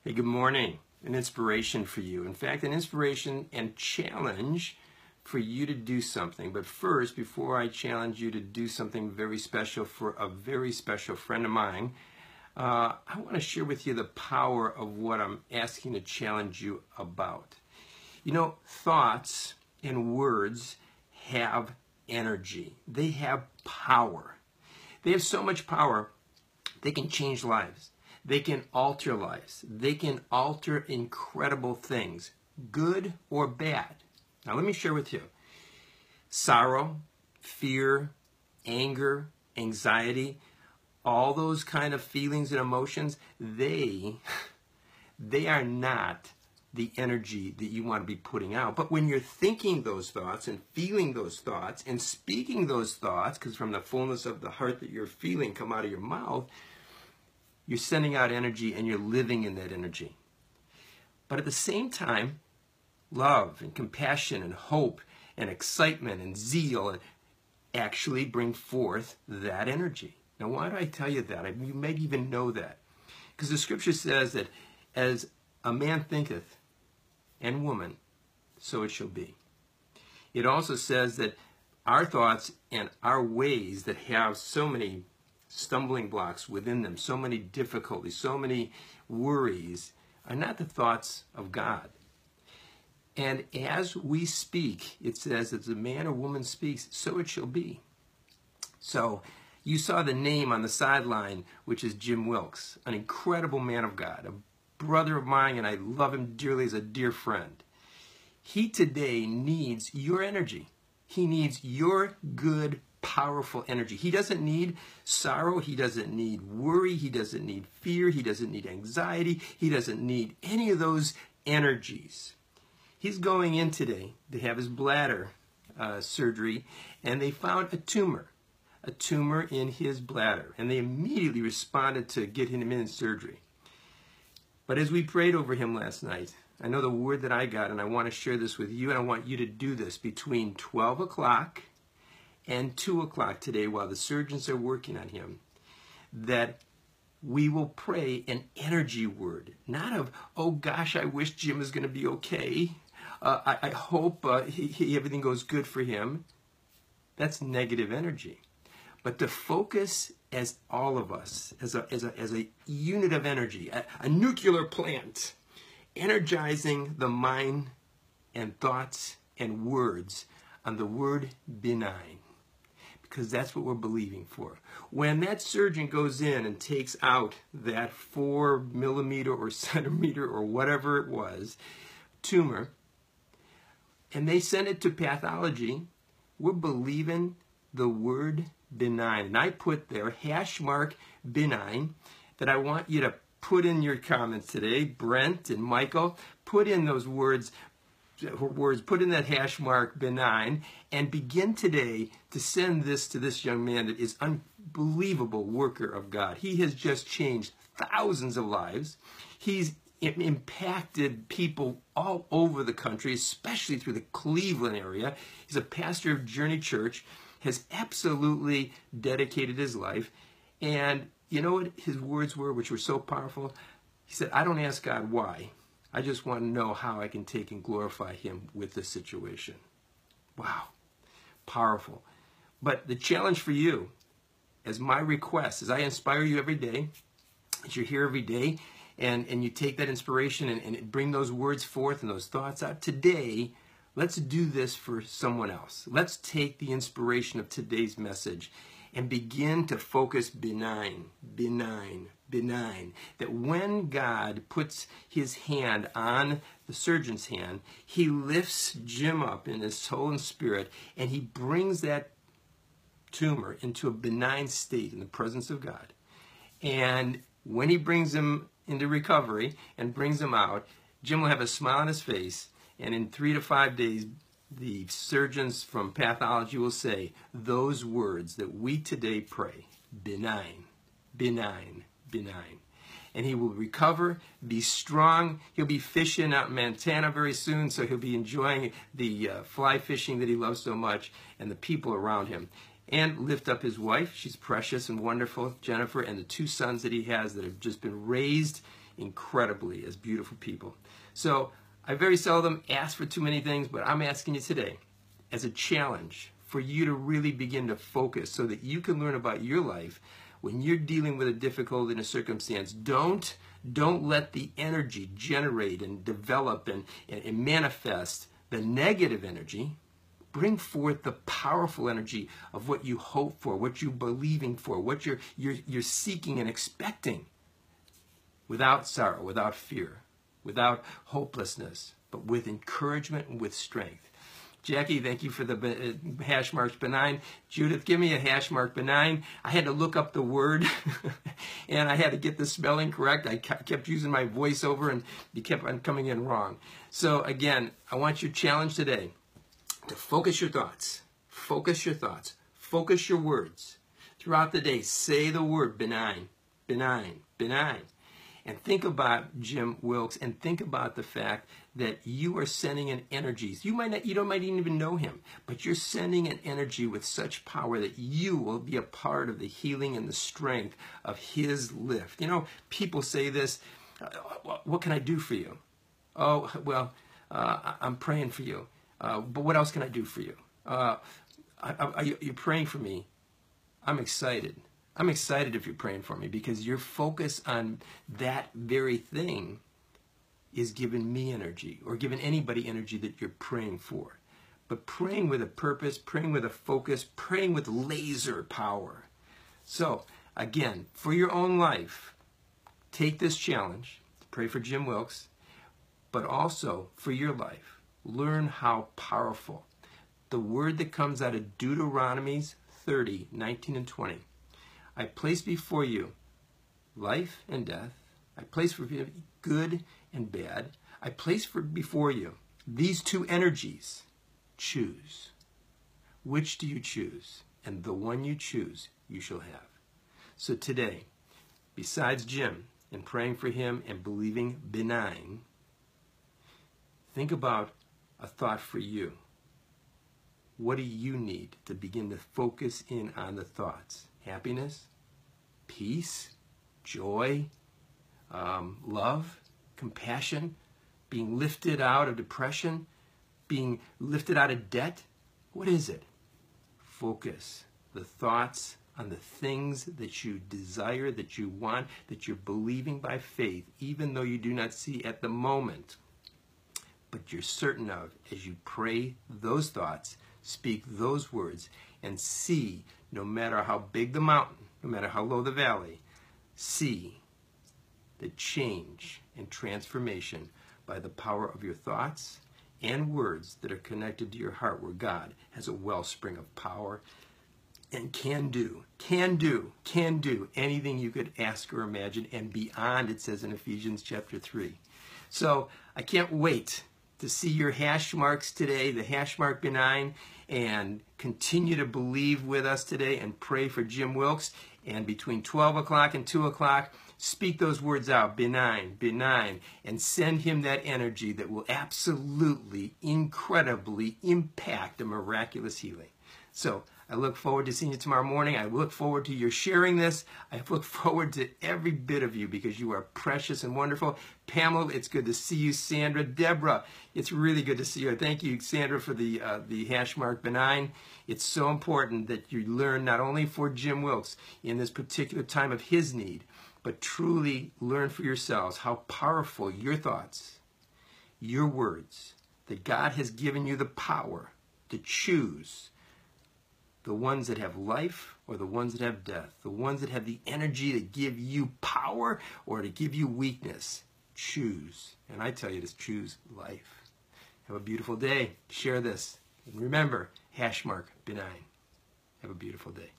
Hey, good morning. An inspiration for you. In fact, an inspiration and challenge for you to do something. But first, before I challenge you to do something very special for a very special friend of mine, I want to share with you the power of what I'm asking to challenge you about. You know, thoughts and words have energy. They have power. They have so much power, they can change lives. They can alter lives. They can alter incredible things, good or bad. Now let me share with you. Sorrow, fear, anger, anxiety, all those kind of feelings and emotions, they are not the energy that you want to be putting out. But when you're thinking those thoughts and feeling those thoughts and speaking those thoughts, because from the fullness of the heart that you're feeling come out of your mouth, you're sending out energy and you're living in that energy. But at the same time, love and compassion and hope and excitement and zeal actually bring forth that energy. Now, why do I tell you that? You may even know that. Because the scripture says that as a man thinketh and woman, so it shall be. It also says that our thoughts and our ways that have so many stumbling blocks within them, so many difficulties, so many worries, are not the thoughts of God. And as we speak, it says, as a man or woman speaks, so it shall be. So you saw the name on the sideline, which is Jim Wilkes, an incredible man of God, a brother of mine, and I love him dearly as a dear friend. He today needs your energy. He needs your good, powerful energy. He doesn't need sorrow. He doesn't need worry. He doesn't need fear. He doesn't need anxiety. He doesn't need any of those energies. He's going in today to have his bladder surgery, and they found a tumor in his bladder, and they immediately responded to get him in surgery. But as we prayed over him last night, I know the word that I got, and I want to share this with you, and I want you to do this between 12 o'clock and 2 o'clock today while the surgeons are working on him, that we will pray an energy word, not of, oh gosh, I wish Jim is going to be okay. I hope everything goes good for him. That's negative energy. But to focus as all of us, as a unit of energy, a nuclear plant, energizing the mind and thoughts and words on the word benign. Because that's what we're believing for. When that surgeon goes in and takes out that 4 millimeter or centimeter or whatever it was, tumor, and they send it to pathology, we're believing the word benign. And I put there # benign that I want you to put in your comments today. Brent and Michael, put in those words, put in that # benign, and begin today to send this to this young man that is unbelievable worker of God. He has just changed thousands of lives. He's impacted people all over the country, especially through the Cleveland area. He's a pastor of Journey Church, has absolutely dedicated his life. And you know what his words were, which were so powerful? He said, I don't ask God why. I just want to know how I can take and glorify him with this situation. Wow. Powerful. But the challenge for you, as my request, as I inspire you every day, as you're here every day, and you take that inspiration and bring those words forth and those thoughts out, today, let's do this for someone else. Let's take the inspiration of today's message and begin to focus benign, benign, benign. That when God puts his hand on the surgeon's hand, he lifts Jim up in his soul and spirit, and he brings that tumor into a benign state in the presence of God. And when he brings him into recovery and brings him out, Jim will have a smile on his face, and in 3 to 5 days, the surgeons from pathology will say those words that we today pray, benign, benign, benign. And he will recover, be strong. He'll be fishing out in Montana very soon, so he'll be enjoying the fly fishing that he loves so much and the people around him. And lift up his wife. She's precious and wonderful, Jennifer, and the 2 sons that he has that have just been raised incredibly as beautiful people. So I very seldom ask for too many things, but I'm asking you today as a challenge for you to really begin to focus so that you can learn about your life when you're dealing with a difficulty in a circumstance. Don't let the energy generate and develop and manifest the negative energy. Bring forth the powerful energy of what you hope for, what you're believing for, what you're seeking and expecting, without sorrow, without fear, without hopelessness, but with encouragement and with strength. Jackie, thank you for the hash marks benign. Judith, give me a hash mark benign. I had to look up the word and I had to get the spelling correct. I kept using my voiceover and you kept on coming in wrong. So again, I want your challenge today to focus your thoughts. Focus your thoughts. Focus your words. Throughout the day, say the word benign, benign, benign. And think about Jim Wilkes and think about the fact that you are sending an energy. You might even know him, but you're sending an energy with such power that you will be a part of the healing and the strength of his lift. You know, people say this, what can I do for you? Oh, well, I'm praying for you. But what else can I do for you? You're praying for me. I'm excited. I'm excited if you're praying for me because your focus on that very thing is giving me energy or giving anybody energy that you're praying for. But praying with a purpose, praying with a focus, praying with laser power. So, again, for your own life, take this challenge, pray for Jim Wilkes, but also for your life, learn how powerful. The word that comes out of Deuteronomy 30, 19 and 20. I place before you life and death. I place for you good and bad. I place before you these two energies. Choose. Which do you choose? And the one you choose, you shall have. So today, besides Jim and praying for him and believing benign, think about a thought for you. What do you need to begin to focus in on the thoughts? Happiness, peace, joy, love, compassion, being lifted out of depression, being lifted out of debt. What is it? Focus the thoughts on the things that you desire, that you want, that you're believing by faith, even though you do not see at the moment. But you're certain of, as you pray those thoughts, speak those words, and see, no matter how big the mountain, no matter how low the valley, see the change and transformation by the power of your thoughts and words that are connected to your heart, where God has a wellspring of power and can do anything you could ask or imagine and beyond, it says in Ephesians chapter 3. So I can't wait to see your hash marks today, the hash mark benign, and continue to believe with us today and pray for Jim Wilkes. And between 12 o'clock and 2 o'clock, speak those words out, benign, benign, and send him that energy that will absolutely, incredibly impact a miraculous healing. So I look forward to seeing you tomorrow morning. I look forward to your sharing this. I look forward to every bit of you because you are precious and wonderful. Pamela, it's good to see you. Sandra, Deborah, it's really good to see you. Thank you, Sandra, for the hash mark benign. It's so important that you learn not only for Jim Wilkes in this particular time of his need, but truly learn for yourselves how powerful your thoughts, your words, that God has given you the power to choose the ones that have life or the ones that have death, the ones that have the energy to give you power or to give you weakness. Choose. And I tell you to choose life. Have a beautiful day. Share this. And remember, hash mark benign. Have a beautiful day.